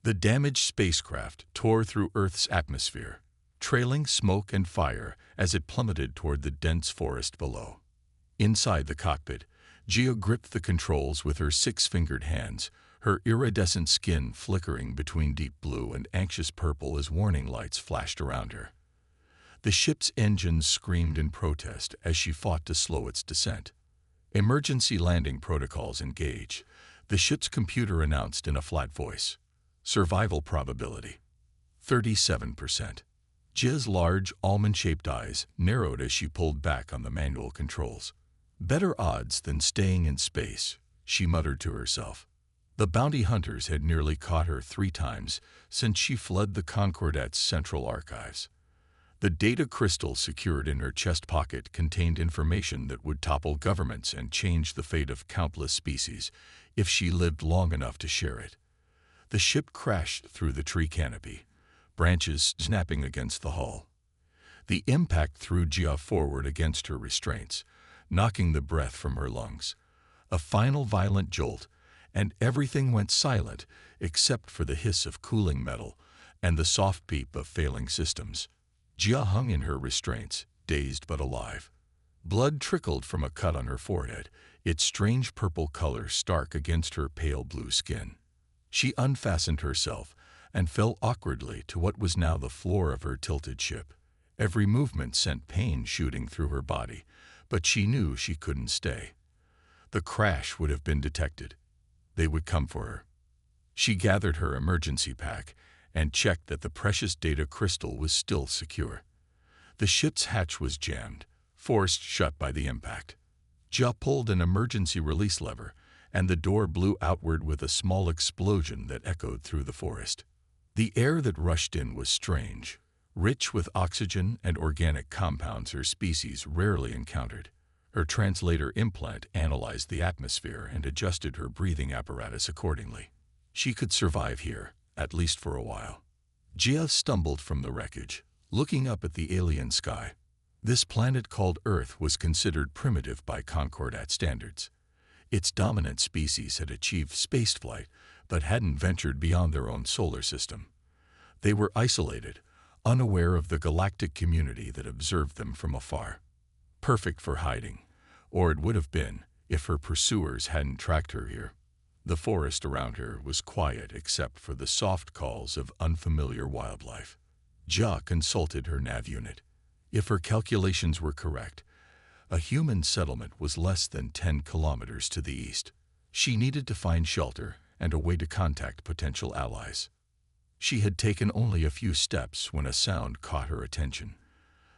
The damaged spacecraft tore through Earth's atmosphere, trailing smoke and fire as it plummeted toward the dense forest below. Inside the cockpit, Gia gripped the controls with her six-fingered hands, her iridescent skin flickering between deep blue and anxious purple as warning lights flashed around her. The ship's engines screamed in protest as she fought to slow its descent. "Emergency landing protocols engage," the ship's computer announced in a flat voice. "Survival probability, 37%. Gia's large, almond-shaped eyes narrowed as she pulled back on the manual controls. "Better odds than staying in space," she muttered to herself. The bounty hunters had nearly caught her 3 times since she fled the Concordat's central archives. The data crystal secured in her chest pocket contained information that would topple governments and change the fate of countless species if she lived long enough to share it. The ship crashed through the tree canopy, branches snapping against the hull. The impact threw Gia forward against her restraints, knocking the breath from her lungs. A final violent jolt, and everything went silent except for the hiss of cooling metal and the soft beep of failing systems. Gia hung in her restraints, dazed but alive. Blood trickled from a cut on her forehead, its strange purple color stark against her pale blue skin. She unfastened herself and fell awkwardly to what was now the floor of her tilted ship. Every movement sent pain shooting through her body, but she knew she couldn't stay. The crash would have been detected. They would come for her. She gathered her emergency pack and checked that the precious data crystal was still secure. The ship's hatch was jammed, forced shut by the impact. Gia pulled an emergency release lever, and the door blew outward with a small explosion that echoed through the forest. The air that rushed in was strange, rich with oxygen and organic compounds her species rarely encountered. Her translator implant analyzed the atmosphere and adjusted her breathing apparatus accordingly. She could survive here, at least for a while. Gia stumbled from the wreckage, looking up at the alien sky. This planet called Earth was considered primitive by Concordat standards. Its dominant species had achieved spaceflight, but hadn't ventured beyond their own solar system. They were isolated, unaware of the galactic community that observed them from afar. Perfect for hiding, or it would have been if her pursuers hadn't tracked her here. The forest around her was quiet except for the soft calls of unfamiliar wildlife. Gia consulted her nav unit. If her calculations were correct, a human settlement was less than 10 kilometers to the east. She needed to find shelter and a way to contact potential allies. She had taken only a few steps when a sound caught her attention.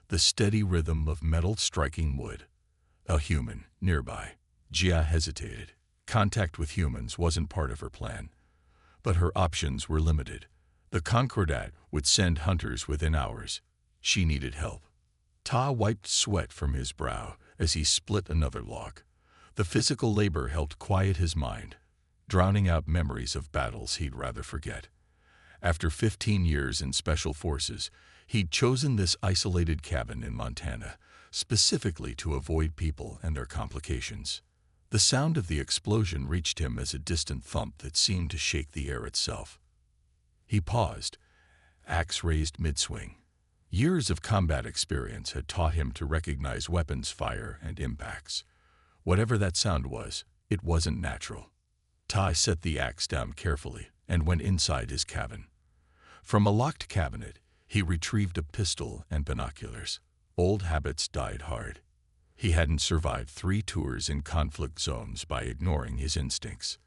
The steady rhythm of metal striking wood. A human nearby. Gia hesitated. Contact with humans wasn't part of her plan, but her options were limited. The Concordat would send hunters within hours. She needed help. Ta wiped sweat from his brow as he split another log. The physical labor helped quiet his mind, drowning out memories of battles he'd rather forget. After 15 years in Special Forces, he'd chosen this isolated cabin in Montana, specifically to avoid people and their complications. The sound of the explosion reached him as a distant thump that seemed to shake the air itself. He paused, axe raised mid-swing. Years of combat experience had taught him to recognize weapons fire and impacts. Whatever that sound was, it wasn't natural. Ta set the axe down carefully and went inside his cabin. From a locked cabinet, he retrieved a pistol and binoculars. Old habits died hard. He hadn't survived 3 tours in conflict zones by ignoring his instincts.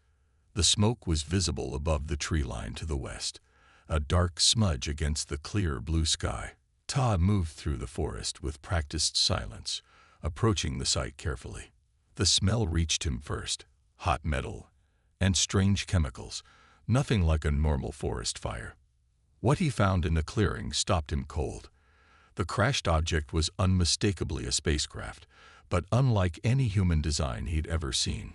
The smoke was visible above the tree line to the west, a dark smudge against the clear blue sky. Ta moved through the forest with practiced silence, approaching the site carefully. The smell reached him first, hot metal and strange chemicals, nothing like a normal forest fire. What he found in the clearing stopped him cold. The crashed object was unmistakably a spacecraft, but unlike any human design he'd ever seen.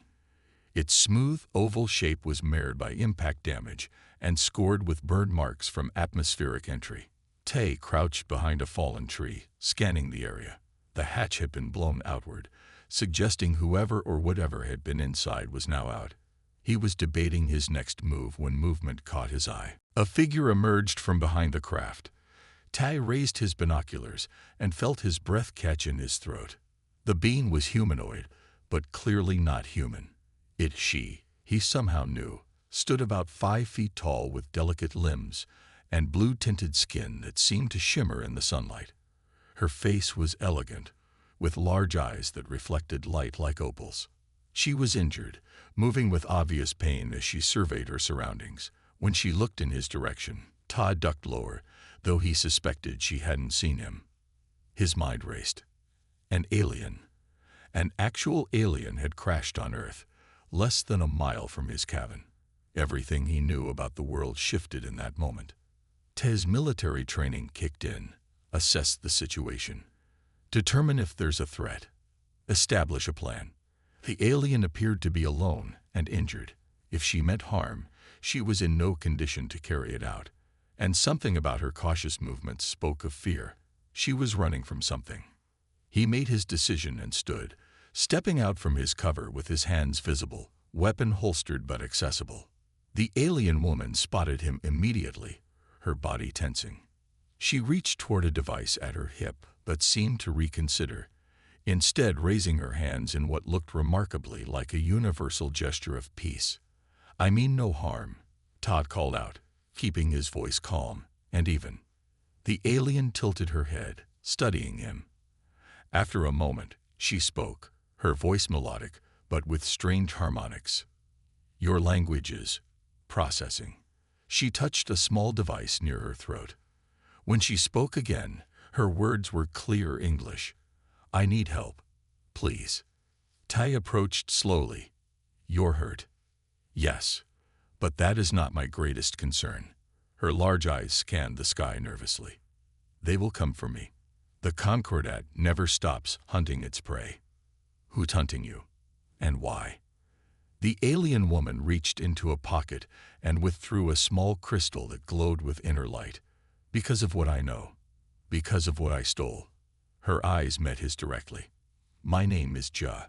Its smooth, oval shape was marred by impact damage and scored with burn marks from atmospheric entry. Tay crouched behind a fallen tree, scanning the area. The hatch had been blown outward, suggesting whoever or whatever had been inside was now out. He was debating his next move when movement caught his eye. A figure emerged from behind the craft. Tai raised his binoculars and felt his breath catch in his throat. The being was humanoid, but clearly not human. He somehow knew, stood about 5 feet tall with delicate limbs and blue-tinted skin that seemed to shimmer in the sunlight. Her face was elegant, with large eyes that reflected light like opals. She was injured, moving with obvious pain as she surveyed her surroundings. When she looked in his direction, Todd ducked lower, though he suspected she hadn't seen him. His mind raced. An alien. An actual alien had crashed on Earth, less than a mile from his cabin. Everything he knew about the world shifted in that moment. Tez's military training kicked in, assessed the situation, determine if there's a threat, establish a plan. The alien appeared to be alone and injured. If she meant harm, she was in no condition to carry it out. And something about her cautious movements spoke of fear. She was running from something. He made his decision and stood, stepping out from his cover with his hands visible, weapon holstered but accessible. The alien woman spotted him immediately, her body tensing. She reached toward a device at her hip, but seemed to reconsider, instead raising her hands in what looked remarkably like a universal gesture of peace. "I mean no harm," Todd called out, keeping his voice calm and even. The alien tilted her head, studying him. After a moment, she spoke, her voice melodic, but with strange harmonics. "Your language is processing." She touched a small device near her throat. When she spoke again, her words were clear English. "I need help. Please." Tai approached slowly. "You're hurt." "Yes, but that is not my greatest concern." Her large eyes scanned the sky nervously. "They will come for me. The Concordat never stops hunting its prey." "Who's hunting you? And why?" The alien woman reached into a pocket and withdrew a small crystal that glowed with inner light. "Because of what I know. Because of what I stole." Her eyes met his directly. "My name is Ja.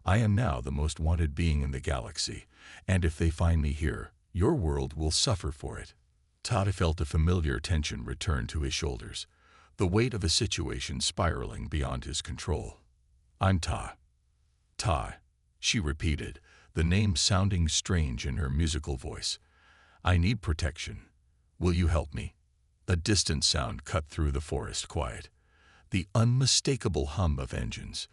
I am now the most wanted being in the galaxy, and if they find me here, your world will suffer for it." Todd felt a familiar tension return to his shoulders, the weight of a situation spiraling beyond his control. "I'm Ta." "Ta," she repeated, the name sounding strange in her musical voice. "I need protection. Will you help me?" A distant sound cut through the forest quiet. The unmistakable hum of engines,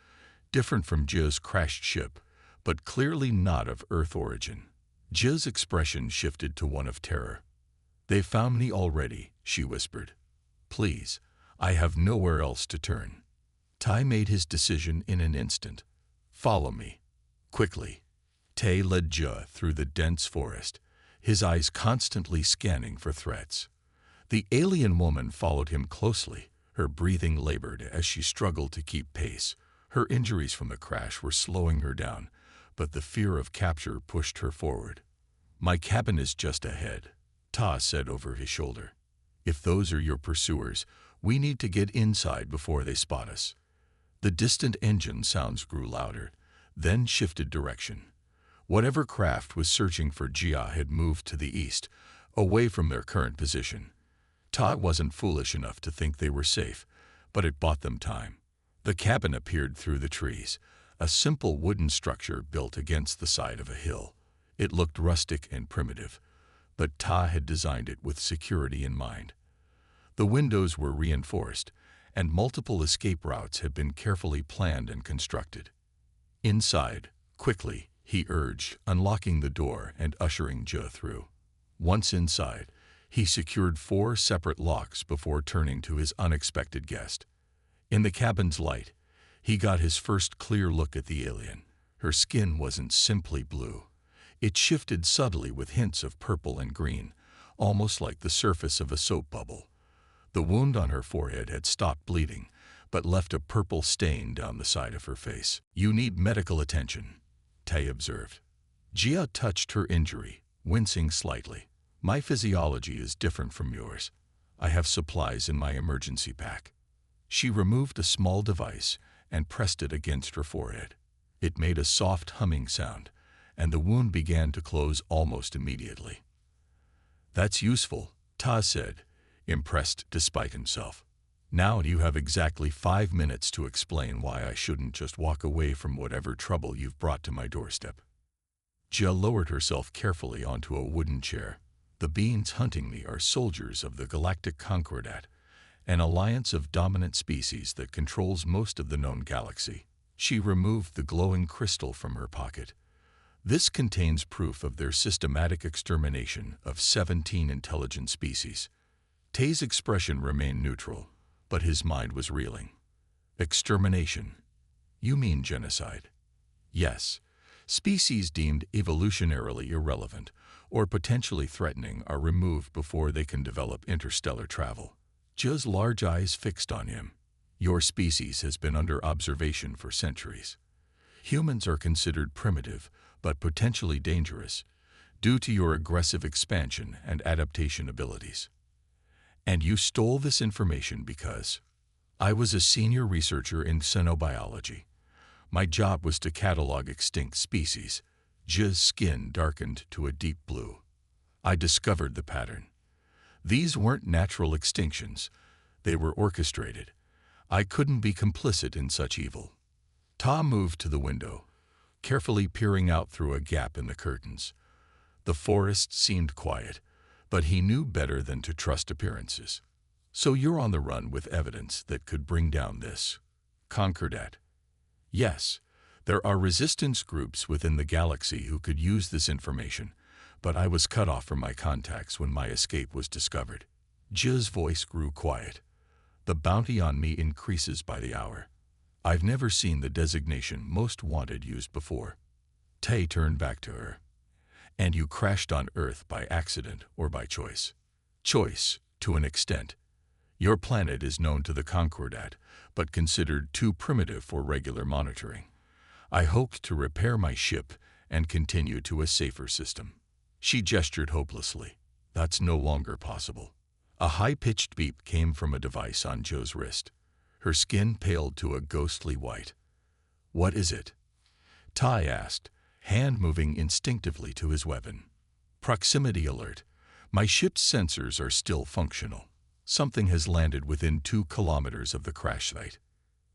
different from Ja's crashed ship, but clearly not of Earth origin. Ja's expression shifted to one of terror. "They've found me already," she whispered. "Please, I have nowhere else to turn." Tai made his decision in an instant. "Follow me." Quickly, Tai led Ja through the dense forest, his eyes constantly scanning for threats. The alien woman followed him closely, her breathing labored as she struggled to keep pace. Her injuries from the crash were slowing her down, but the fear of capture pushed her forward. "My cabin is just ahead," Ta said over his shoulder. "If those are your pursuers, we need to get inside before they spot us." The distant engine sounds grew louder, then shifted direction. Whatever craft was searching for Jia had moved to the east, away from their current position. Ta wasn't foolish enough to think they were safe, but it bought them time. The cabin appeared through the trees, a simple wooden structure built against the side of a hill. It looked rustic and primitive, but Ta had designed it with security in mind. The windows were reinforced, and multiple escape routes had been carefully planned and constructed. "Inside, quickly," he urged, unlocking the door and ushering Ja through. Once inside, he secured 4 separate locks before turning to his unexpected guest. In the cabin's light, he got his first clear look at the alien. Her skin wasn't simply blue. It shifted subtly with hints of purple and green, almost like the surface of a soap bubble. The wound on her forehead had stopped bleeding, but left a purple stain down the side of her face. "You need medical attention," Tai observed. Jia touched her injury, wincing slightly. "My physiology is different from yours. I have supplies in my emergency pack." She removed a small device and pressed it against her forehead. It made a soft humming sound, and the wound began to close almost immediately. That's useful, Ta said, impressed despite himself. Now you have exactly 5 minutes to explain why I shouldn't just walk away from whatever trouble you've brought to my doorstep. Jia lowered herself carefully onto a wooden chair. The beings hunting me are soldiers of the Galactic Concordat, an alliance of dominant species that controls most of the known galaxy. She removed the glowing crystal from her pocket. This contains proof of their systematic extermination of 17 intelligent species. Tay's expression remained neutral, but his mind was reeling. Extermination? You mean genocide? Yes. Species deemed evolutionarily irrelevant or potentially threatening are removed before they can develop interstellar travel. Jia's large eyes fixed on him. Your species has been under observation for centuries. Humans are considered primitive, but potentially dangerous, due to your aggressive expansion and adaptation abilities. And you stole this information because I was a senior researcher in xenobiology. My job was to catalog extinct species. Jia's skin darkened to a deep blue. I discovered the pattern. These weren't natural extinctions. They were orchestrated. I couldn't be complicit in such evil. Ta moved to the window, carefully peering out through a gap in the curtains. The forest seemed quiet, but he knew better than to trust appearances. So you're on the run with evidence that could bring down this Concordat. Yes, there are resistance groups within the galaxy who could use this information, but I was cut off from my contacts when my escape was discovered. Jia's voice grew quiet. The bounty on me increases by the hour. I've never seen the designation Most Wanted used before. Tay turned back to her. And you crashed on Earth by accident or by choice. Choice, to an extent. Your planet is known to the Concordat, but considered too primitive for regular monitoring. I hoped to repair my ship and continue to a safer system. She gestured hopelessly. That's no longer possible. A high-pitched beep came from a device on Joe's wrist. Her skin paled to a ghostly white. What is it? Tai asked, hand moving instinctively to his weapon. Proximity alert. My ship's sensors are still functional. Something has landed within 2 kilometers of the crash site.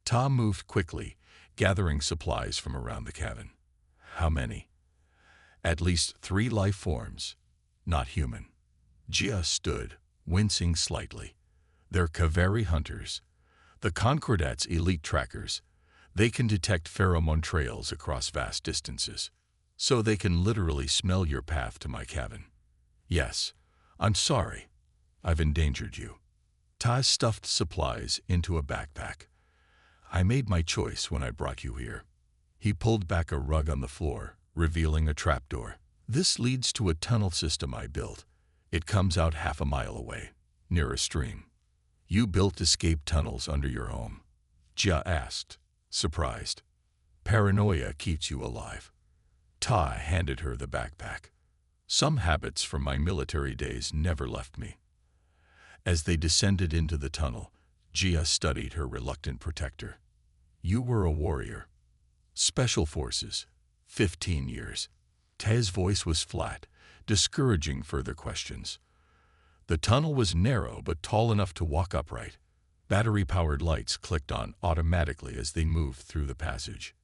Ta moved quickly, gathering supplies from around the cabin. How many? At least 3 life forms, not human. Jia stood, wincing slightly. They're Kaveri hunters. The Concordat's elite trackers. They can detect pheromone trails across vast distances, so they can literally smell your path to my cabin. Yes, I'm sorry. I've endangered you. Ta stuffed supplies into a backpack. I made my choice when I brought you here. He pulled back a rug on the floor, revealing a trapdoor. This leads to a tunnel system I built. It comes out half a mile away, near a stream. You built escape tunnels under your home? Jia asked, surprised. Paranoia keeps you alive. Ta handed her the backpack. Some habits from my military days never left me. As they descended into the tunnel, Jia studied her reluctant protector. You were a warrior. Special Forces, 15 years. Tay's voice was flat, discouraging further questions. The tunnel was narrow but tall enough to walk upright. Battery-powered lights clicked on automatically as they moved through the passage.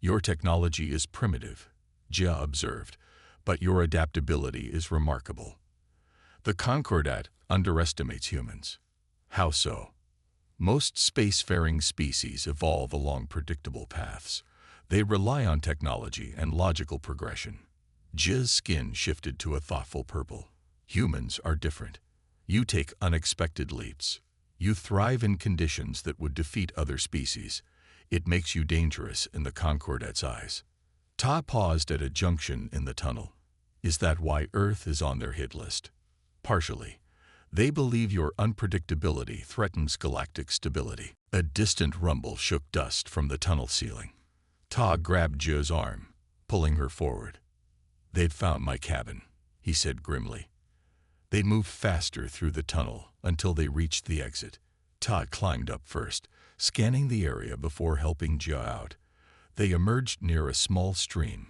Your technology is primitive, Jia observed, but your adaptability is remarkable. The Concordat underestimates humans. How so? Most spacefaring species evolve along predictable paths. They rely on technology and logical progression. Jia's skin shifted to a thoughtful purple. Humans are different. You take unexpected leaps. You thrive in conditions that would defeat other species. It makes you dangerous in the Concordat's eyes. Ta paused at a junction in the tunnel. Is that why Earth is on their hit list? Partially. They believe your unpredictability threatens galactic stability. A distant rumble shook dust from the tunnel ceiling. Ta grabbed Jia's arm, pulling her forward. They'd found my cabin, he said grimly. They moved faster through the tunnel until they reached the exit. Ta climbed up first, scanning the area before helping Jia out. They emerged near a small stream,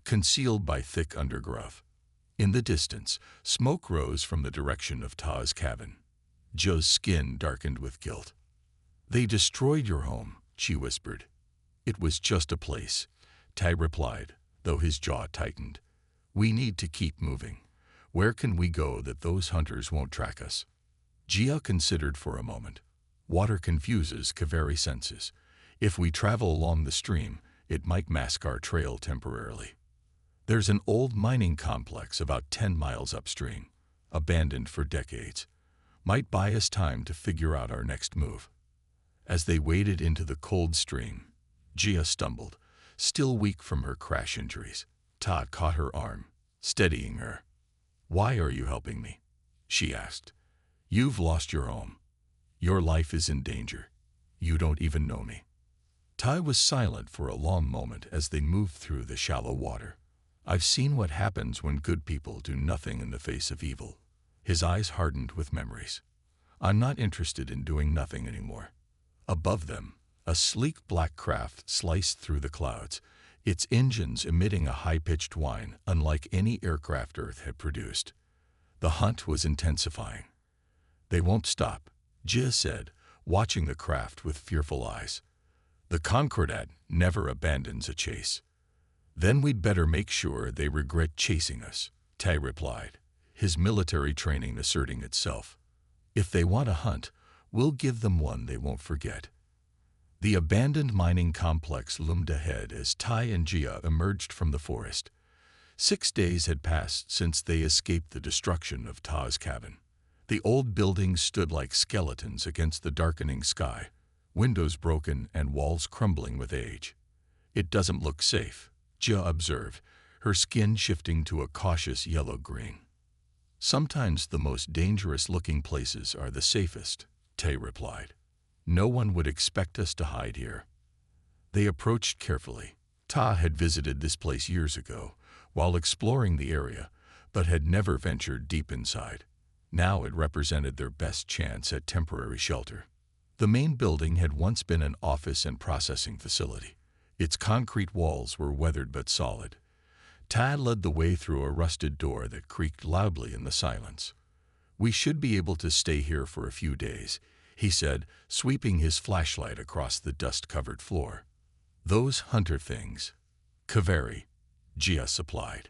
concealed by thick undergrowth. In the distance, smoke rose from the direction of Ta's cabin. Jia's skin darkened with guilt. "They destroyed your home," she whispered. "It was just a place," Tai replied, though his jaw tightened. "We need to keep moving. Where can we go that those hunters won't track us?" Jia considered for a moment. Water confuses Kaveri senses. If we travel along the stream, it might mask our trail temporarily. There's an old mining complex about 10 miles upstream, abandoned for decades. Might buy us time to figure out our next move. As they waded into the cold stream, Jia stumbled, still weak from her crash injuries. Ta caught her arm, steadying her. "Why are you helping me?" she asked. "You've lost your home. Your life is in danger. You don't even know me." Tai was silent for a long moment as they moved through the shallow water. "I've seen what happens when good people do nothing in the face of evil." His eyes hardened with memories. "I'm not interested in doing nothing anymore." Above them, a sleek black craft sliced through the clouds, its engines emitting a high-pitched whine unlike any aircraft Earth had produced. The hunt was intensifying. "They won't stop," Jia said, watching the craft with fearful eyes. "The Concordat never abandons a chase." "Then we'd better make sure they regret chasing us," Tai replied, his military training asserting itself. "If they want a hunt, we'll give them one they won't forget." The abandoned mining complex loomed ahead as Tai and Jia emerged from the forest. 6 days had passed since they escaped the destruction of Ta's cabin. The old buildings stood like skeletons against the darkening sky, windows broken and walls crumbling with age. "It doesn't look safe," Jia observed, her skin shifting to a cautious yellow-green. "Sometimes the most dangerous-looking places are the safest," Tai replied. "No one would expect us to hide here." They approached carefully. Ta had visited this place years ago, while exploring the area, but had never ventured deep inside. Now it represented their best chance at temporary shelter. The main building had once been an office and processing facility. Its concrete walls were weathered but solid. Ta led the way through a rusted door that creaked loudly in the silence. "We should be able to stay here for a few days," he said, sweeping his flashlight across the dust-covered floor. "Those hunter things." "Kaveri," Jia supplied.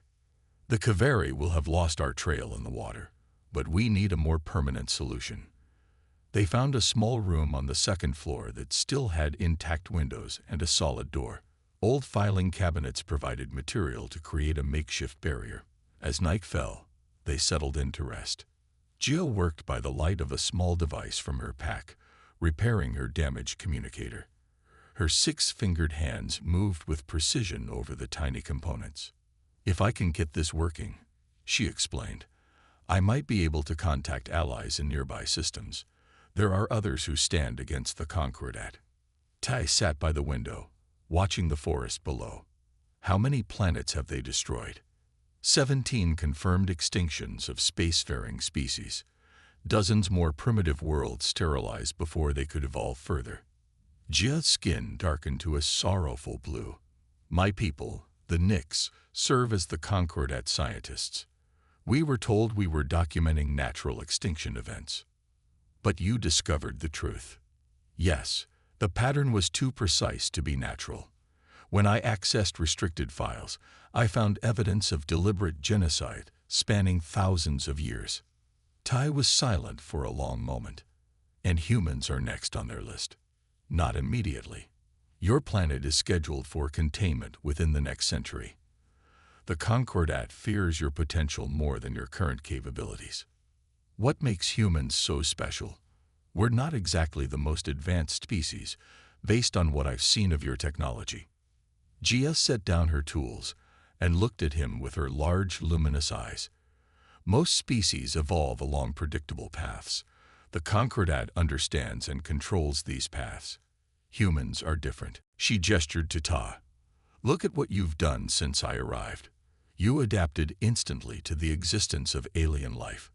"The Kaveri will have lost our trail in the water, but we need a more permanent solution." They found a small room on the second floor that still had intact windows and a solid door. Old filing cabinets provided material to create a makeshift barrier. As night fell, they settled in to rest. Jia worked by the light of a small device from her pack, repairing her damaged communicator. Her 6-fingered hands moved with precision over the tiny components. "If I can get this working," she explained, "I might be able to contact allies in nearby systems. There are others who stand against the Concordat." Tai sat by the window, watching the forest below. "How many planets have they destroyed?" 17 confirmed extinctions of spacefaring species. Dozens more primitive worlds sterilized before they could evolve further. Jia's skin darkened to a sorrowful blue. "My people, the Nyx, serve as the Concordat scientists. We were told we were documenting natural extinction events. But you discovered the truth." "Yes, the pattern was too precise to be natural. When I accessed restricted files, I found evidence of deliberate genocide spanning thousands of years." Tai was silent for a long moment. "And humans are next on their list." "Not immediately. Your planet is scheduled for containment within the next century. The Concordat fears your potential more than your current capabilities." "What makes humans so special?" "We're not exactly the most advanced species, based on what I've seen of your technology." Jia set down her tools and looked at him with her large, luminous eyes. "Most species evolve along predictable paths. The Concordat understands and controls these paths. Humans are different." She gestured to Ta. "Look at what you've done since I arrived. You adapted instantly to the existence of alien life.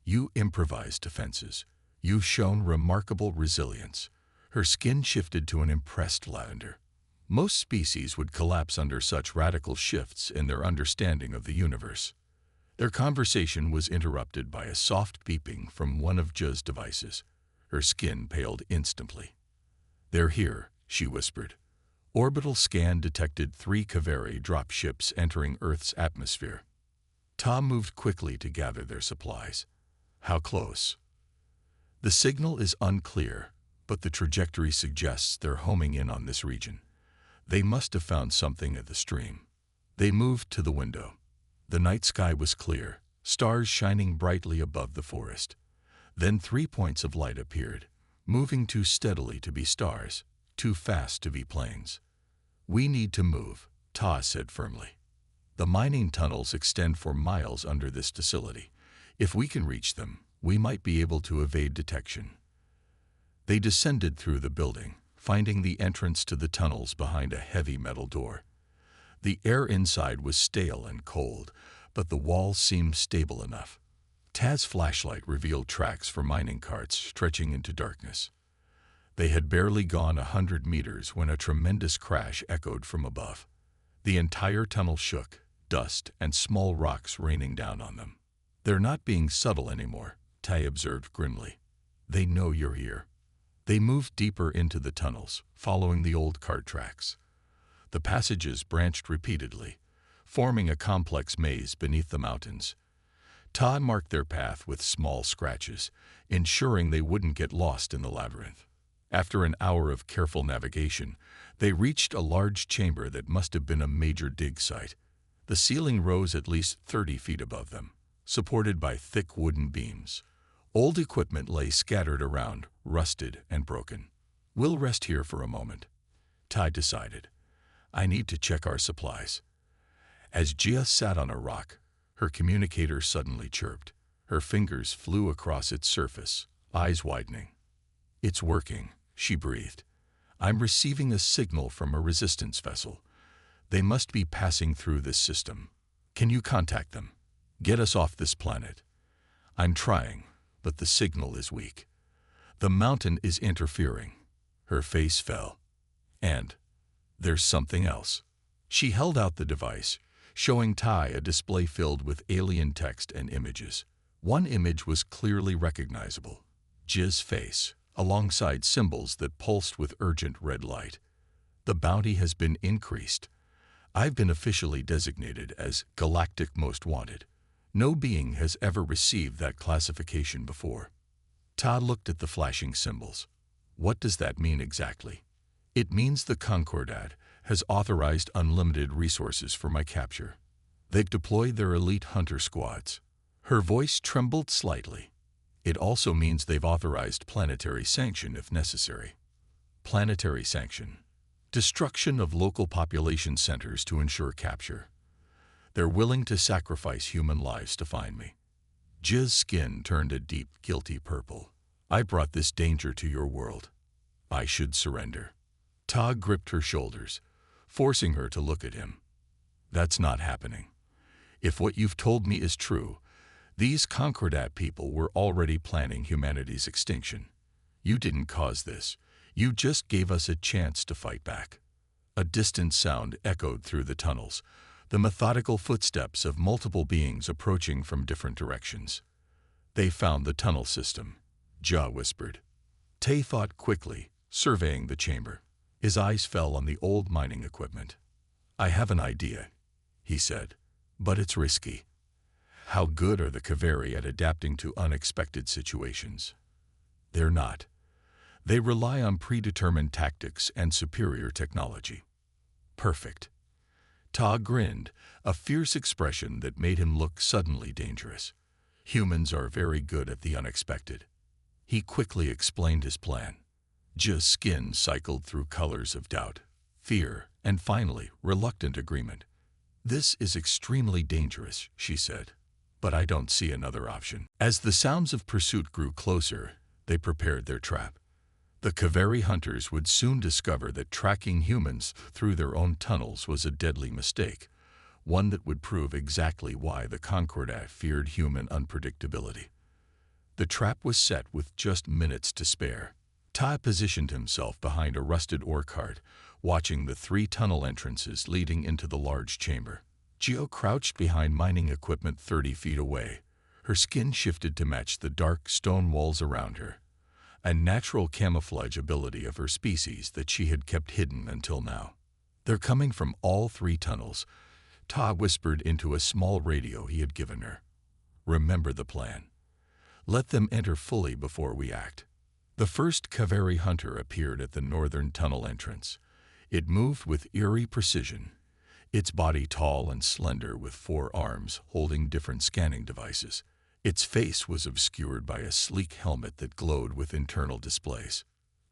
You improvised defenses. You've shown remarkable resilience." Her skin shifted to an impressed lavender. "Most species would collapse under such radical shifts in their understanding of the universe." Their conversation was interrupted by a soft beeping from one of J's devices. Her skin paled instantly. "They're here," she whispered. Orbital scan detected 3 Kaveri dropships entering Earth's atmosphere. Tom moved quickly to gather their supplies. "How close?" "The signal is unclear, but the trajectory suggests they're homing in on this region. They must have found something at the stream." They moved to the window. The night sky was clear, stars shining brightly above the forest. Then 3 points of light appeared, moving too steadily to be stars, too fast to be planes. "We need to move," Ta said firmly. "The mining tunnels extend for miles under this facility. If we can reach them, we might be able to evade detection." They descended through the building, finding the entrance to the tunnels behind a heavy metal door. The air inside was stale and cold, but the walls seemed stable enough. Taz's flashlight revealed tracks for mining carts stretching into darkness. They had barely gone 100 meters when a tremendous crash echoed from above. The entire tunnel shook, dust and small rocks raining down on them. "They're not being subtle anymore," Tai observed grimly. "They know you're here." They moved deeper into the tunnels, following the old cart tracks. The passages branched repeatedly, forming a complex maze beneath the mountains. Ta marked their path with small scratches, ensuring they wouldn't get lost in the labyrinth. After an hour of careful navigation, they reached a large chamber that must have been a major dig site. The ceiling rose at least 30 feet above them, supported by thick wooden beams. Old equipment lay scattered around, rusted and broken. "We'll rest here for a moment," Tai decided. "I need to check our supplies." As Jia sat on a rock, her communicator suddenly chirped. Her fingers flew across its surface, eyes widening. "It's working," she breathed. "I'm receiving a signal from a resistance vessel. They must be passing through this system. Can you contact them? Get us off this planet." "I'm trying, but the signal is weak. The mountain is interfering." Her face fell. "And there's something else." She held out the device, showing Tai a display filled with alien text and images. One image was clearly recognizable: Jiz's face, alongside symbols that pulsed with urgent red light. "The bounty has been increased. I've been officially designated as Galactic Most Wanted. No being has ever received that classification before." Ta looked at the flashing symbols. "What does that mean exactly?" "It means the Concordat has authorized unlimited resources for my capture. They've deployed their elite hunter squads." Her voice trembled slightly. "It also means they've authorized planetary sanction if necessary." Planetary sanction. Destruction of local population centers to ensure capture. They're willing to sacrifice human lives to find me. Jiz's skin turned a deep, guilty purple. "I brought this danger to your world. I should surrender." Ta gripped her shoulders, forcing her to look at him. "That's not happening. If what you've told me is true, these Concordat people were already planning humanity's extinction. You didn't cause this. You just gave us a chance to fight back." A distant sound echoed through the tunnels, the methodical footsteps of multiple beings approaching from different directions. "They found the tunnel system," Ja whispered. Tai thought quickly, surveying the chamber. His eyes fell on the old mining equipment. "I have an idea," he said, "but it's risky." How good are the Kaveri at adapting to unexpected situations? They're not. They rely on predetermined tactics and superior technology. Perfect. Ta grinned, a fierce expression that made him look suddenly dangerous. Humans are very good at the unexpected. He quickly explained his plan. Jiz's skin cycled through colors of doubt, fear, and finally, reluctant agreement. "This is extremely dangerous," she said, "but I don't see another option." As the sounds of pursuit grew closer, they prepared their trap. The Kaveri hunters would soon discover that tracking humans through their own tunnels was a deadly mistake, one that would prove exactly why the Concordat feared human unpredictability. The trap was set with just minutes to spare. Ta positioned himself behind a rusted ore cart, watching the 3 tunnel entrances leading into the large chamber. Geo crouched behind mining equipment 30 feet away. Her skin shifted to match the dark stone walls around her, a natural camouflage ability of her species that she had kept hidden until now. "They're coming from all 3 tunnels," Ta whispered into a small radio he had given her. "Remember the plan. Let them enter fully before we act." The first Kaveri hunter appeared at the northern tunnel entrance. It moved with eerie precision, its body tall and slender with 4 arms holding different scanning devices. Its face was obscured by a sleek helmet that glowed with internal displays.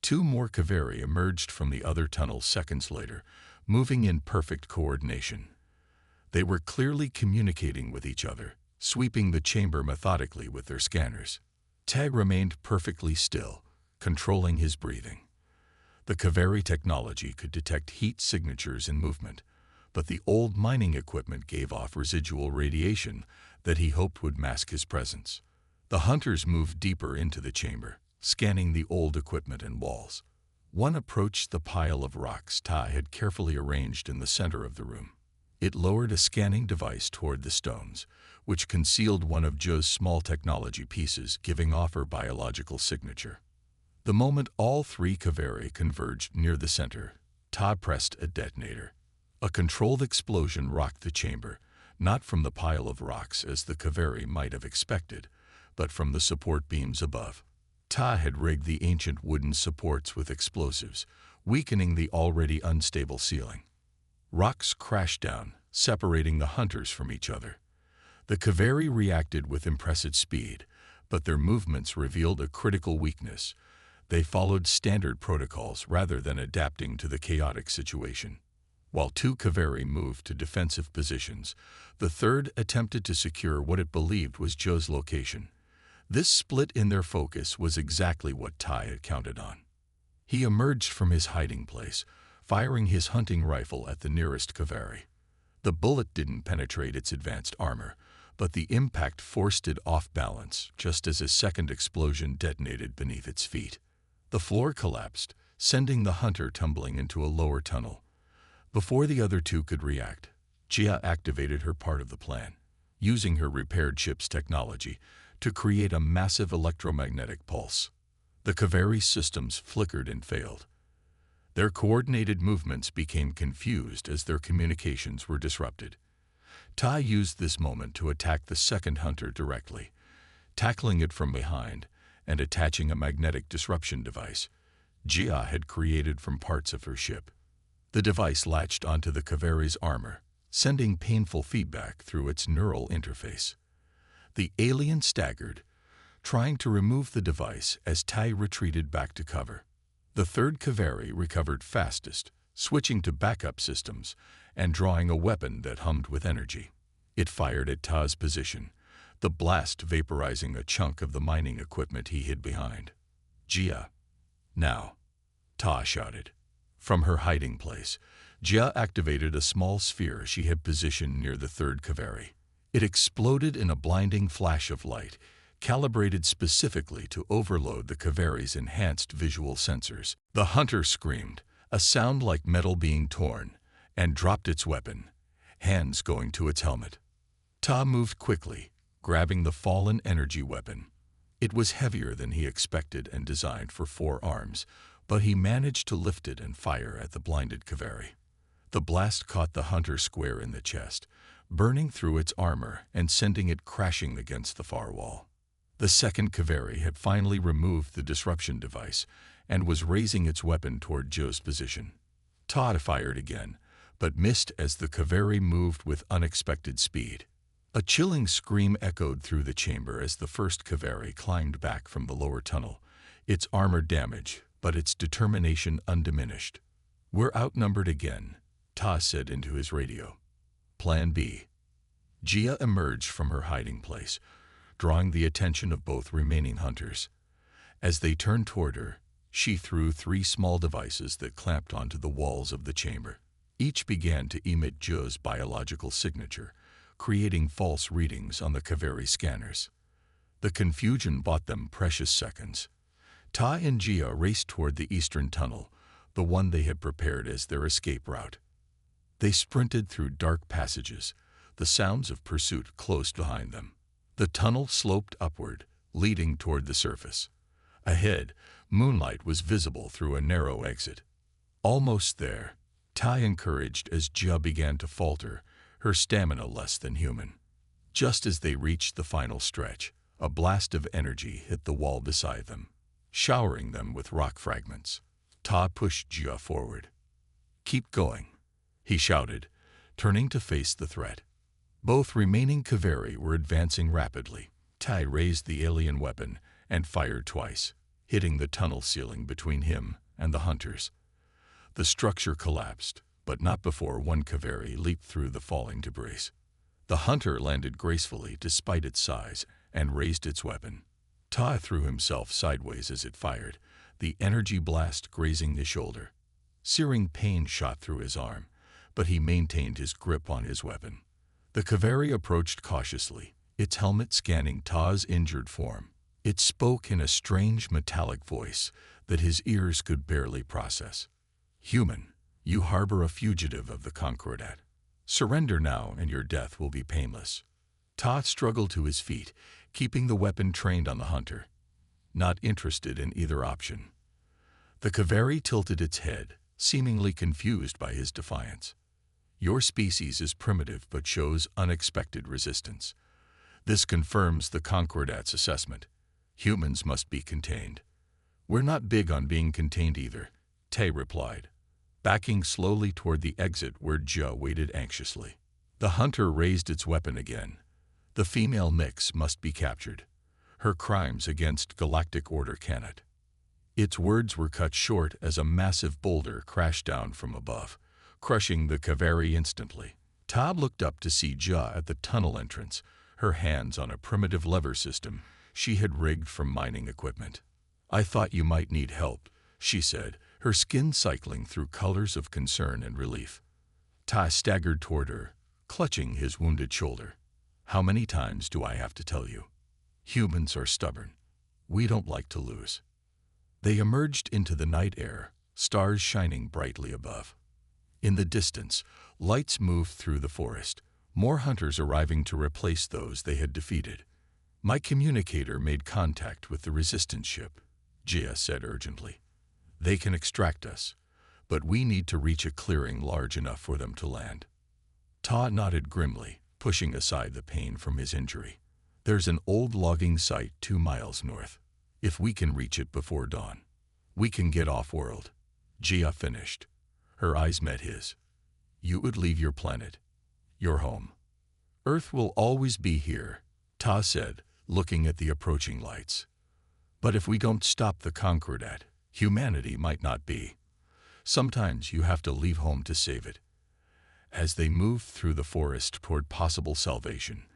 2 more Kaveri emerged from the other tunnel seconds later, moving in perfect coordination. They were clearly communicating with each other, sweeping the chamber methodically with their scanners. Tag remained perfectly still, controlling his breathing. The Kaveri technology could detect heat signatures in movement, but the old mining equipment gave off residual radiation that he hoped would mask his presence. The hunters moved deeper into the chamber, scanning the old equipment and walls. One approached the pile of rocks Ta had carefully arranged in the center of the room. It lowered a scanning device toward the stones, which concealed one of Joe's small technology pieces, giving off her biological signature. The moment all 3 Kaveri converged near the center, Ta pressed a detonator. A controlled explosion rocked the chamber, not from the pile of rocks as the Kaveri might have expected, but from the support beams above. Ta had rigged the ancient wooden supports with explosives, weakening the already unstable ceiling. Rocks crashed down, separating the hunters from each other. The Kaveri reacted with impressive speed, but their movements revealed a critical weakness. They followed standard protocols rather than adapting to the chaotic situation. While 2 Kaveri moved to defensive positions, the third attempted to secure what it believed was Joe's location. This split in their focus was exactly what Tai had counted on. He emerged from his hiding place, firing his hunting rifle at the nearest Kaveri. The bullet didn't penetrate its advanced armor, but the impact forced it off balance just as a second explosion detonated beneath its feet. The floor collapsed, sending the hunter tumbling into a lower tunnel. Before the other 2 could react, Jia activated her part of the plan, using her repaired ship's technology to create a massive electromagnetic pulse. The Kaveri systems flickered and failed. Their coordinated movements became confused as their communications were disrupted. Tai used this moment to attack the second hunter directly, tackling it from behind and attaching a magnetic disruption device Jia had created from parts of her ship. The device latched onto the Kaveri's armor, sending painful feedback through its neural interface. The alien staggered, trying to remove the device as Tai retreated back to cover. The third Kaveri recovered fastest, switching to backup systems and drawing a weapon that hummed with energy. It fired at Ta's position, the blast vaporizing a chunk of the mining equipment he hid behind. "Jia, now," Ta shouted. From her hiding place, Jia activated a small sphere she had positioned near the third Kaveri. It exploded in a blinding flash of light, calibrated specifically to overload the Kaveri's enhanced visual sensors. The hunter screamed, a sound like metal being torn, and dropped its weapon, hands going to its helmet. Ta moved quickly, grabbing the fallen energy weapon. It was heavier than he expected and designed for 4 arms, but he managed to lift it and fire at the blinded Kaveri. The blast caught the hunter square in the chest, burning through its armor and sending it crashing against the far wall. The second Kaveri had finally removed the disruption device and was raising its weapon toward Joe's position. Ta fired again, but missed as the Kaveri moved with unexpected speed. A chilling scream echoed through the chamber as the first Kaveri climbed back from the lower tunnel, its armor damaged, but its determination undiminished. "We're outnumbered again," Ta said into his radio. "Plan B." Jia emerged from her hiding place, drawing the attention of both remaining hunters. As they turned toward her, she threw 3 small devices that clamped onto the walls of the chamber. Each began to emit Joe's biological signature, creating false readings on the Kaveri scanners. The confusion bought them precious seconds. Ta and Jia raced toward the eastern tunnel, the one they had prepared as their escape route. They sprinted through dark passages, the sounds of pursuit close behind them. The tunnel sloped upward, leading toward the surface. Ahead, moonlight was visible through a narrow exit. Almost there, Tai encouraged as Jia began to falter, her stamina less than human. Just as they reached the final stretch, a blast of energy hit the wall beside them, showering them with rock fragments. Ta pushed Jia forward. "Keep going," he shouted, turning to face the threat. Both remaining Kaveri were advancing rapidly. Tai raised the alien weapon and fired twice, hitting the tunnel ceiling between him and the hunters. The structure collapsed, but not before one Kaveri leaped through the falling debris. The hunter landed gracefully despite its size and raised its weapon. Ta threw himself sideways as it fired, the energy blast grazing the shoulder. Searing pain shot through his arm, but he maintained his grip on his weapon. The Kaveri approached cautiously, its helmet scanning Ta's injured form. It spoke in a strange metallic voice that his ears could barely process. "Human, you harbor a fugitive of the Concordat. Surrender now and your death will be painless." Ta struggled to his feet, keeping the weapon trained on the hunter, not interested in either option. The Kaveri tilted its head, seemingly confused by his defiance. "Your species is primitive but shows unexpected resistance. This confirms the Concordat's assessment. Humans must be contained." "We're not big on being contained either," Tay replied, backing slowly toward the exit where Jia waited anxiously. The hunter raised its weapon again. The female mix must be captured. Her crimes against Galactic Order cannot. Its words were cut short as a massive boulder crashed down from above, crushing the Kaveri instantly. Ta looked up to see Jia at the tunnel entrance, her hands on a primitive lever system she had rigged from mining equipment. "I thought you might need help," she said, her skin cycling through colors of concern and relief. Ta staggered toward her, clutching his wounded shoulder. "How many times do I have to tell you? Humans are stubborn. We don't like to lose." They emerged into the night air, stars shining brightly above. In the distance, lights moved through the forest, more hunters arriving to replace those they had defeated. "My communicator made contact with the resistance ship," Jia said urgently. "They can extract us, but we need to reach a clearing large enough for them to land." Ta nodded grimly, pushing aside the pain from his injury. "There's an old logging site 2 miles north. If we can reach it before dawn, we can get off-world." Jia finished. Her eyes met his. "You would leave your planet, your home. Earth will always be here," Ta said, looking at the approaching lights. "But if we don't stop the Concordat, humanity might not be. Sometimes you have to leave home to save it." As they moved through the forest toward possible salvation,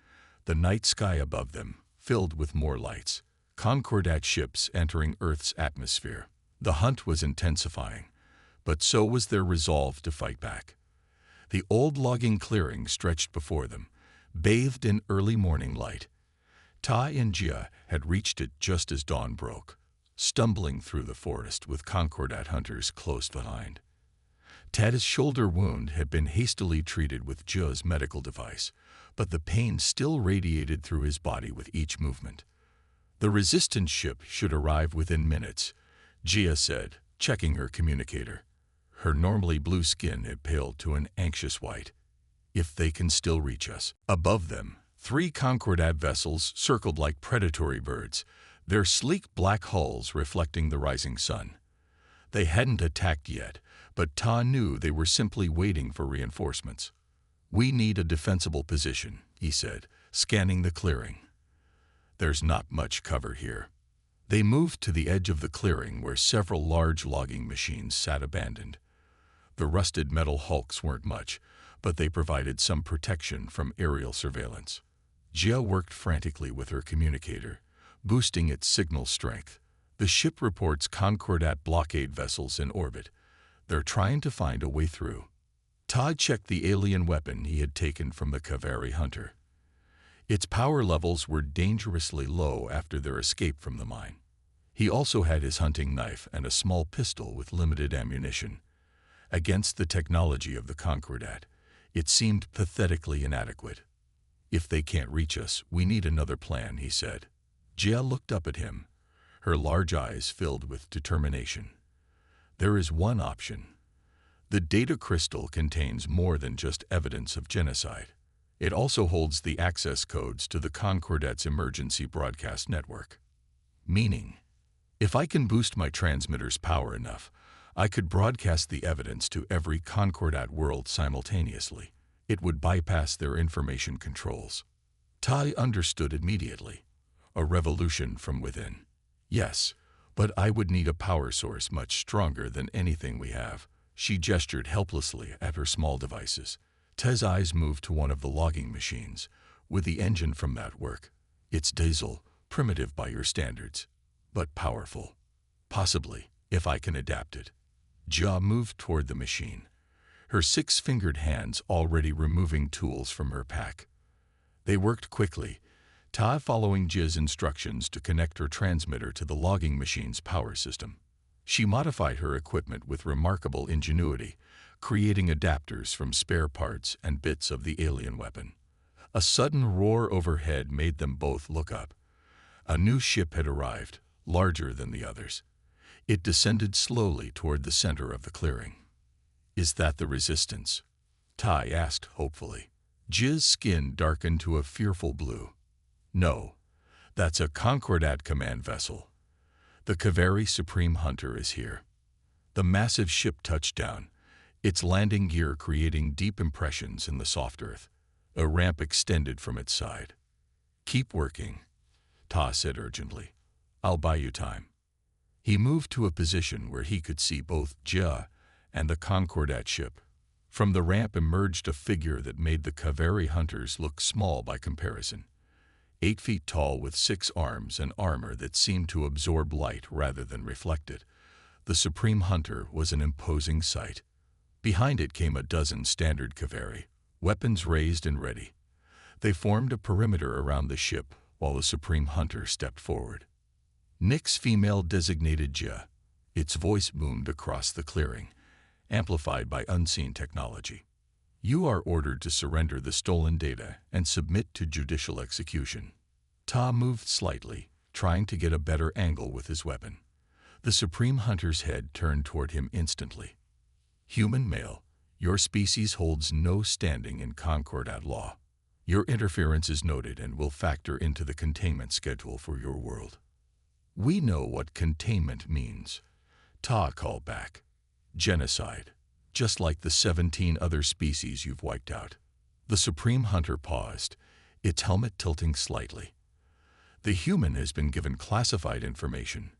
the night sky above them filled with more lights, Concordat ships entering Earth's atmosphere. The hunt was intensifying, but so was their resolve to fight back. The old logging clearing stretched before them, bathed in early morning light. Ta and Jia had reached it just as dawn broke, stumbling through the forest with Concordat hunters close behind. Tad's shoulder wound had been hastily treated with Jia's medical device, but the pain still radiated through his body with each movement. "The resistance ship should arrive within minutes," Jia said, checking her communicator. Her normally blue skin had paled to an anxious white. "If they can still reach us." Above them, 3 Concordat vessels circled like predatory birds, their sleek black hulls reflecting the rising sun. They hadn't attacked yet, but Ta knew they were simply waiting for reinforcements. "We need a defensible position," he said, scanning the clearing. "There's not much cover here." They moved to the edge of the clearing where several large logging machines sat abandoned. The rusted metal hulks weren't much, but they provided some protection from aerial surveillance. Jia worked frantically with her communicator, boosting its signal strength. "The ship reports Concordat blockade vessels in orbit. They're trying to find a way through." Todd checked the alien weapon he had taken from the Kaveri hunter. Its power levels were dangerously low after their escape from the mine. He also had his hunting knife and a small pistol with limited ammunition. Against the technology of the Concordat, it seemed pathetically inadequate. If they can't reach us, we need another plan, he said. Jia looked up at him, her large eyes filled with determination. There is one option. The data crystal contains more than just evidence of genocide. It also holds the access codes to the Concordat's emergency broadcast network. Meaning, if I can boost my transmitter's power enough, I could broadcast the evidence to every Concordat world simultaneously. It would bypass their information controls. Tai understood immediately. A revolution from within. Yes, but I would need a power source much stronger than anything we have. She gestured helplessly at her small devices. Tai's eyes moved to one of the logging machines. With the engine from that work. It's diesel, primitive by your standards, but powerful. Possibly, if I can adapt it. Jia moved toward the machine, her six-fingered hands already removing tools from her pack. They worked quickly, Tai following Jia's instructions to connect her transmitter to the logging machine's power system. She modified her equipment with remarkable ingenuity, creating adapters from spare parts and bits of the alien weapon. A sudden roar overhead made them both look up. A new ship had arrived, larger than the others. It descended slowly toward the center of the clearing. Is that the Resistance? Tai asked hopefully. Jia's skin darkened to a fearful blue. No, that's a Concordat command vessel. The Kaveri Supreme Hunter is here. The massive ship touched down, its landing gear creating deep impressions in the soft earth. A ramp extended from its side. Keep working, Ta said urgently. I'll buy you time. He moved to a position where he could see both Jia and the Concordat ship. From the ramp emerged a figure that made the Kaveri hunters look small by comparison. 8 feet tall with 6 arms and armor that seemed to absorb light rather than reflect it. The Supreme Hunter was an imposing sight. Behind it came a dozen standard Kaveri, weapons raised and ready. They formed a perimeter around the ship while the Supreme Hunter stepped forward. Nyx's female designated Jia. Its voice boomed across the clearing, amplified by unseen technology. You are ordered to surrender the stolen data and submit to judicial execution. Ta moved slightly, trying to get a better angle with his weapon. The Supreme Hunter's head turned toward him instantly. Human male, your species holds no standing in Concordat law. Your interference is noted and will factor into the containment schedule for your world. We know what containment means. Ta called back. Genocide, just like the 17 other species you've wiped out. The Supreme Hunter paused, its helmet tilting slightly. The human has been given classified information.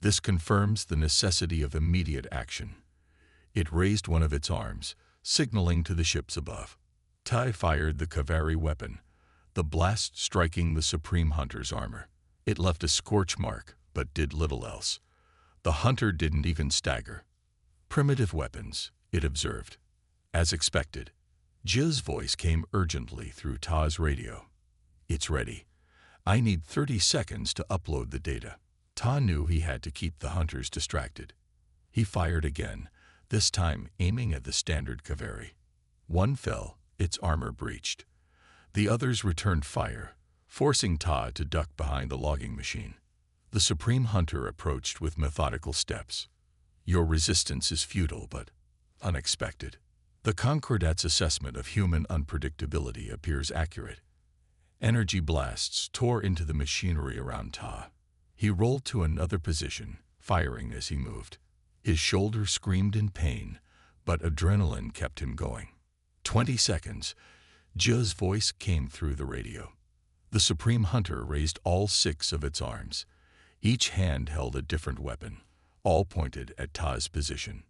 This confirms the necessity of immediate action. It raised one of its arms, signaling to the ships above. Tai fired the Kaveri weapon, the blast striking the Supreme Hunter's armor. It left a scorch mark, but did little else. The hunter didn't even stagger. Primitive weapons, it observed. As expected, Jia's voice came urgently through Ta's radio. It's ready. I need 30 seconds to upload the data. Ta knew he had to keep the hunters distracted. He fired again, this time aiming at the standard Kaveri. One fell, its armor breached. The others returned fire, forcing Ta to duck behind the logging machine. The Supreme Hunter approached with methodical steps. Your resistance is futile but unexpected. The Concordat's assessment of human unpredictability appears accurate. Energy blasts tore into the machinery around Ta. He rolled to another position, firing as he moved. His shoulder screamed in pain, but adrenaline kept him going. 20 seconds. Jia's voice came through the radio. The Supreme Hunter raised all 6 of its arms. Each hand held a different weapon, all pointed at Ta's position.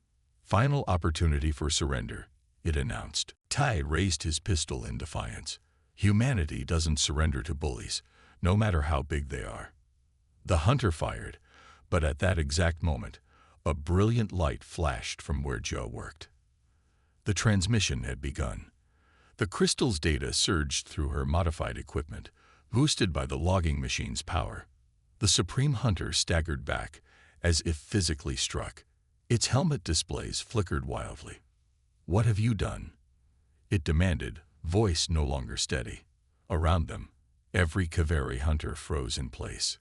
Final opportunity for surrender, it announced. Tai raised his pistol in defiance. Humanity doesn't surrender to bullies, no matter how big they are. The hunter fired, but at that exact moment, a brilliant light flashed from where Jia worked. The transmission had begun. The crystal's data surged through her modified equipment, boosted by the logging machine's power. The Supreme Hunter staggered back, as if physically struck. Its helmet displays flickered wildly. What have you done? It demanded, voice no longer steady. Around them, every Kaveri hunter froze in place.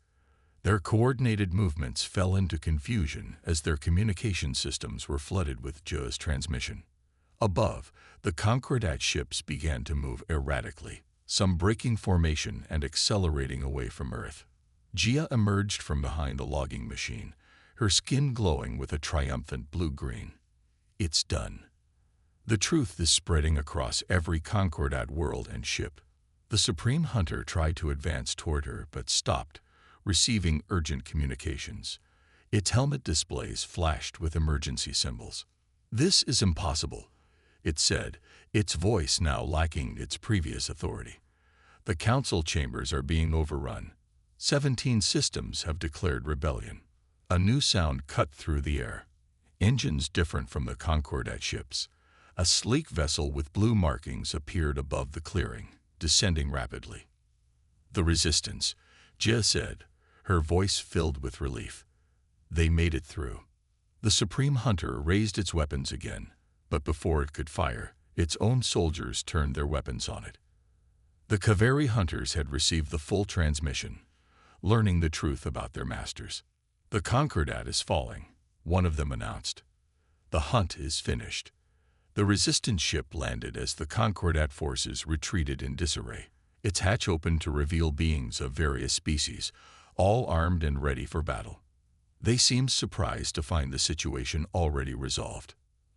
Their coordinated movements fell into confusion as their communication systems were flooded with Ja's transmission. Above, the Concordat ships began to move erratically, some breaking formation and accelerating away from Earth. Jia emerged from behind a logging machine, her skin glowing with a triumphant blue-green. It's done. The truth is spreading across every Concordat world and ship. The Supreme Hunter tried to advance toward her but stopped, receiving urgent communications. Its helmet displays flashed with emergency symbols. "This is impossible," it said, its voice now lacking its previous authority. "The council chambers are being overrun. 17 systems have declared rebellion." A new sound cut through the air. Engines different from the Concordat ships. A sleek vessel with blue markings appeared above the clearing, descending rapidly. "The Resistance," Jia said, her voice filled with relief. They made it through. The Supreme Hunter raised its weapons again, but before it could fire, its own soldiers turned their weapons on it. The Kaveri hunters had received the full transmission, learning the truth about their masters. "The Concordat is falling," one of them announced. "The hunt is finished." The resistance ship landed as the Concordat forces retreated in disarray. Its hatch opened to reveal beings of various species, all armed and ready for battle. They seemed surprised to find the situation already resolved.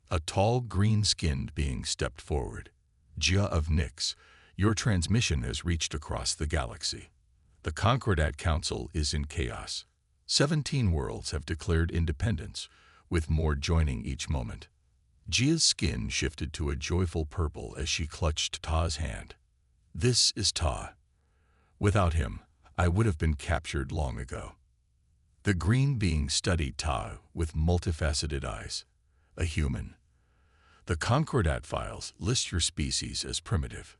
A tall, green-skinned being stepped forward. "Jia of Nyx, your transmission has reached across the galaxy. The Concordat Council is in chaos. 17 worlds have declared independence, with more joining each moment." Jia's skin shifted to a joyful purple as she clutched Ta's hand. "This is Ta. Without him, I would have been captured long ago." The green being studied Ta with multifaceted eyes. "A human. The Concordat files list your species as primitive."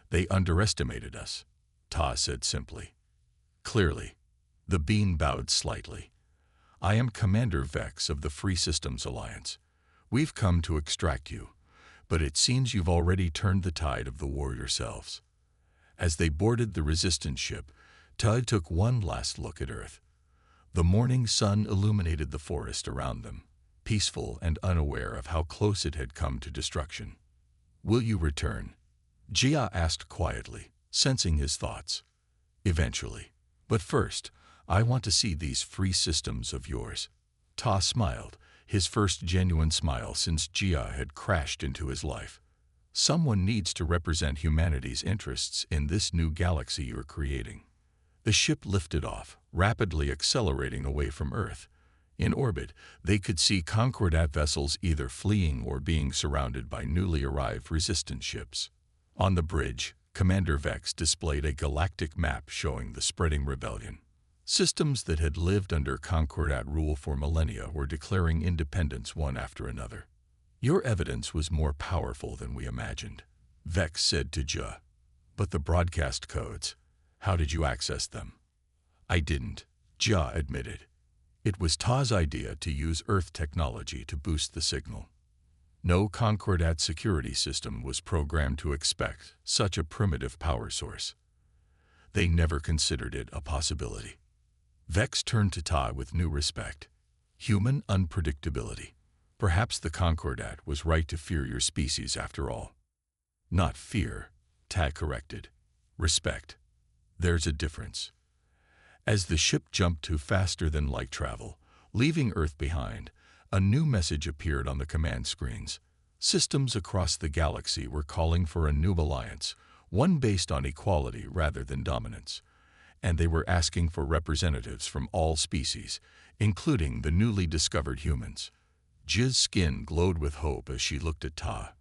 "They underestimated us," Ta said simply. "Clearly." The being bowed slightly. "I am Commander Vex of the Free Systems Alliance. We've come to extract you, but it seems you've already turned the tide of the war yourselves." As they boarded the resistance ship, Ta took one last look at Earth. The morning sun illuminated the forest around them, peaceful and unaware of how close it had come to destruction. "Will you return?" Jia asked quietly, sensing his thoughts. "Eventually. But first, I want to see these free systems of yours." Ta smiled, his first genuine smile since Jia had crashed into his life. "Someone needs to represent humanity's interests in this new galaxy you're creating." The ship lifted off, rapidly accelerating away from Earth. In orbit, they could see Concordat vessels either fleeing or being surrounded by newly arrived resistance ships. On the bridge, Commander Vex displayed a galactic map showing the spreading rebellion. Systems that had lived under Concordat rule for millennia were declaring independence one after another. "Your evidence was more powerful than we imagined," Vex said to Jia. "But the broadcast codes, how did you access them?" "I didn't," Jia admitted. "It was Ta's idea to use Earth technology to boost the signal. No Concordat security system was programmed to expect such a primitive power source. They never considered it a possibility." Vex turned to Ta with new respect. "Human unpredictability. Perhaps the Concordat was right to fear your species after all." "Not fear," Ta corrected. "Respect. There's a difference." As the ship jumped to faster-than-light travel, leaving Earth behind, a new message appeared on the command screens. Systems across the galaxy were calling for a new alliance, one based on equality rather than dominance. And they were asking for representatives from all species, including the newly discovered humans. Jia's skin glowed with hope as she looked at Ta.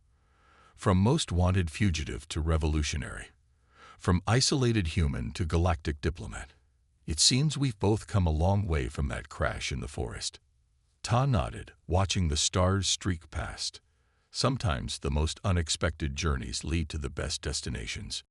From most wanted fugitive to revolutionary. From isolated human to galactic diplomat. It seems we've both come a long way from that crash in the forest. Ta nodded, watching the stars streak past. Sometimes the most unexpected journeys lead to the best destinations.